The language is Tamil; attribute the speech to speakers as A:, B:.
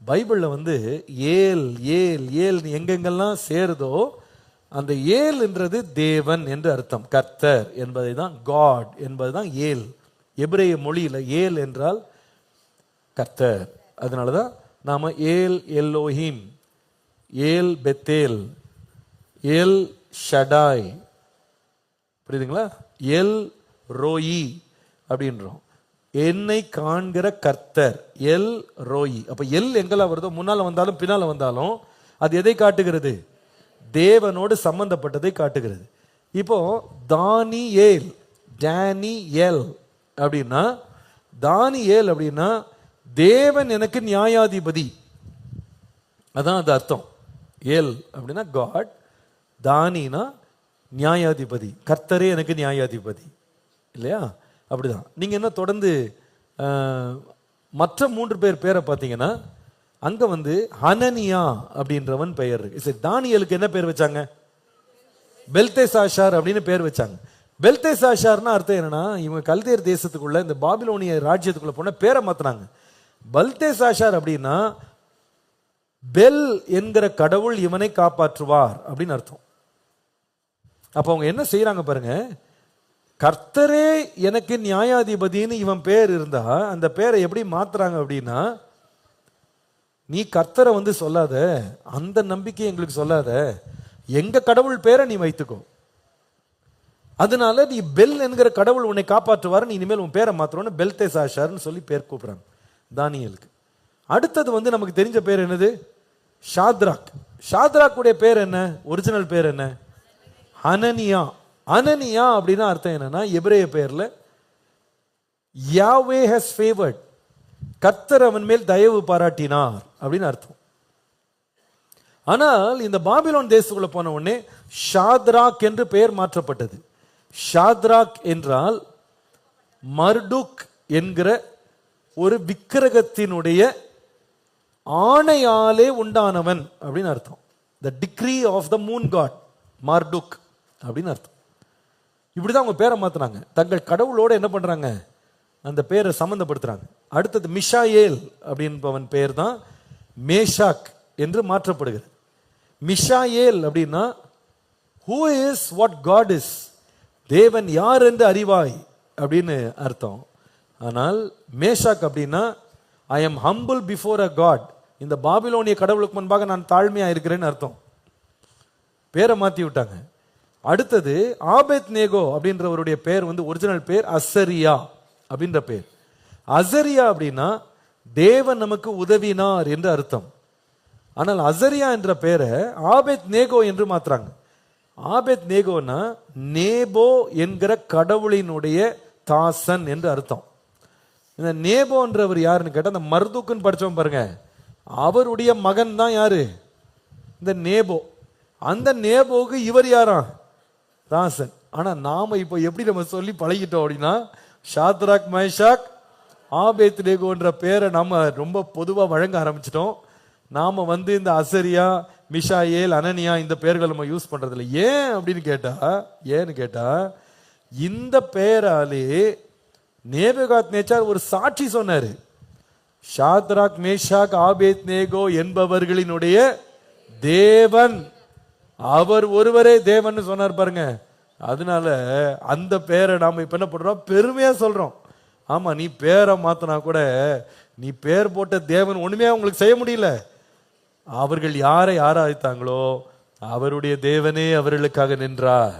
A: பைபிளில் வந்து ஏல் ஏல் ஏல் எங்கெங்கெல்லாம் சேருதோ அந்த ஏல் என்றது தேவன் என்று அர்த்தம். கர்த்தர் என்பதை தான், காட் என்பது தான் ஏல். எபிரேய மொழியில் ஏல் என்றால் கர்த்தர். அதனால தான் நாம் ஏல் எல்லோஹிம், ஏல் பெத்தேல், ஏல் ஷடாய், புரியுதுங்களா, எல் ரோயி அப்படின்றோம். என்னை காண்கிற கர்த்தர், எல் ரோயி. அப்ப எல் எங்கெல்லாம் வருதோ, முன்னால வந்தாலும் பின்னால வந்தாலும் அது எதை காட்டுகிறது? தேவனோடு சம்பந்தப்பட்டதை காட்டுகிறது. இப்போ தானியேல், டேனியேல் அப்படின்னா, தானியேல் அப்படின்னா தேவன் எனக்கு நியாயாதிபதி, அதான் அது அர்த்தம். ஏல் அப்படின்னா காட், தானினா நியாயாதிபதி, கர்த்தரே எனக்கு நியாயாதிபதி இல்லையா? அப்படிதான். நீங்க என்ன தொடர்ந்து மற்ற 3 பேரை பார்த்தீங்கன்னா அங்க வந்து ஹனனியா அப்படின்றவன் பெயர் இருக்கு. சரி, தானியலுக்கு என்ன பேர் வச்சாங்க? பெல்தேசாஷார் அப்படின்னு பேர் வச்சாங்க. பெல்தேசாஷார்னா அர்த்தம் என்னன்னா, இவங்க கல்தேர் தேசத்துக்குள்ள இந்த பாபிலோனிய ராஜ்யத்துக்குள்ள போன பேரை மாத்தினாங்க. பெல்தேசாஷார் அப்படின்னா பெல் என்கிற கடவுள் இவனை காப்பாற்றுவார் அப்படின்னு அர்த்தம். அப்ப அவங்க என்ன செய்யறாங்க பாருங்க, கர்த்தரே எனக்கு நியாயாதிபதினு இவன் பேர் இருந்தா அந்த பேரை எப்படி மாத்துறாங்க அப்படின்னா, நீ கர்த்தரை வந்து சொல்லாத, அந்த நம்பிக்கை எங்களுக்கு சொல்லாத, எங்க கடவுள் பேரை நீ வைத்துக்கோ, அதனால நீ பெல் என்கிற கடவுள் உன்னை காப்பாற்றுவார், நீ இனிமேல் உன் பேரை மாத்துறோன்னு பெல்தேசாஷார்னு சொல்லி பேர் கூப்பிடுறாங்க தானியலுக்கு. அடுத்தது வந்து நமக்கு தெரிஞ்ச பேர் என்னது? ஷாத்ராக். ஷாத்ராக்குடைய பேர் என்ன? ஒரிஜினல் பேர் என்ன? அனனியா. அனனியா அப்படின்னா அர்த்தம் என்னன்னா, எபிரேய பேர்ல யாவே ஹஸ் ஃபேவர்ட், கர்த்தர் அவன் மேல் தயவு பாராட்டினார் அப்படின்னு அர்த்தம். ஆனால் இந்த பாபிலோன் தேசத்துக்குள்ள போன உடனே ஷாத்ராக் என்று பெயர் மாற்றப்பட்டது. ஷாத்ராக் என்றால் மர்டுக் என்கிற ஒரு விக்கிரகத்தினுடைய ஆணையாலே உண்டானவன் அப்படின்னு அர்த்தம். The degree of the moon god, Marduk அப்படின்னு அர்த்தம். இப்படிதான் அவங்க பேரை மாத்தினாங்க. தங்கள் கடவுளோட என்ன பண்றாங்க? அந்த பேரை சம்பந்தப்படுத்துறாங்க. அடுத்தது மிஷாயேல் அப்படின்பவன் பெயர் தான் மேஷாக் என்று மாற்றப்படுகிறது. மிஷாயேல் அப்படின்னா who is what God is, தேவன் யார் என்று அறிவாய் அப்படின்னு அர்த்தம். ஆனால் மேஷாக் அப்படின்னா I am humble before a God, இந்த பாபிலோனிய கடவுளுக்கு முன்பாக நான் தாழ்மையா இருக்கிறேன்னு அர்த்தம். பேரை மாத்தி விட்டாங்க. அடுத்தது ஆபேத் நேகோ அப்படின்றவருடைய பேர் வந்து ஒரிஜினல் பேர் அசரியா அப்படின்ற பேர். அசரியா அப்படின்னா தேவன் நமக்கு உதவினார் என்று அர்த்தம். ஆனால் அசரியா என்ற பேரை ஆபேத் நேகோ என்று மாத்துறாங்க. ஆபேத் நேகோனா நேபோ என்கிற கடவுளினுடைய தாசன் என்று அர்த்தம். இந்த நேபோன்றவர் யாருன்னு கேட்டா, அந்த மர்துக்குன்னு படிச்சோம் பாருங்க, அவருடைய மகன் தான் யாரு? இந்த நேபோ. அந்த நேபோக்கு இவர் யாரா? தாசன். ஆனா நாம இப்போ எப்படி நம்ம சொல்லி பழகிட்டோம் அப்படின்னா, ஷாத்ராக் மேஷாக் ஆபேத் நேகோன்ற பேரை நம்ம ரொம்ப பொதுவா வழங்க ஆரம்பிச்சிட்டோம். நாம வந்து இந்த அசரியா, மிஷாயேல், அனனியா இந்த பேர்களை நம்ம யூஸ் பண்றது இல்லை. ஏன்னு கேட்டா இந்த பெயராலே நேபுகாத் நேச்சார் ஒரு சாட்சி சொன்னாரு. ஷாத்ராக் மேஷாக் ஆபேத் நேகோ என்பவர்களினுடைய தேவன் அவர் ஒருவரே தேவன் சொன்னார் பாருங்க. அதனால அந்த பேரை நாம இப்ப என்ன பண்றோம்? பெருமையா சொல்றோம். ஆமா, நீ பேரை மாத்தினா கூட நீ பேர் போட்ட தேவன் ஒண்ணுமே உங்களுக்கு செய்ய முடியல. அவர்கள் யாரை ஆராய்த்தாங்களோ அவருடைய தேவனே அவர்களுக்காக நின்றார்.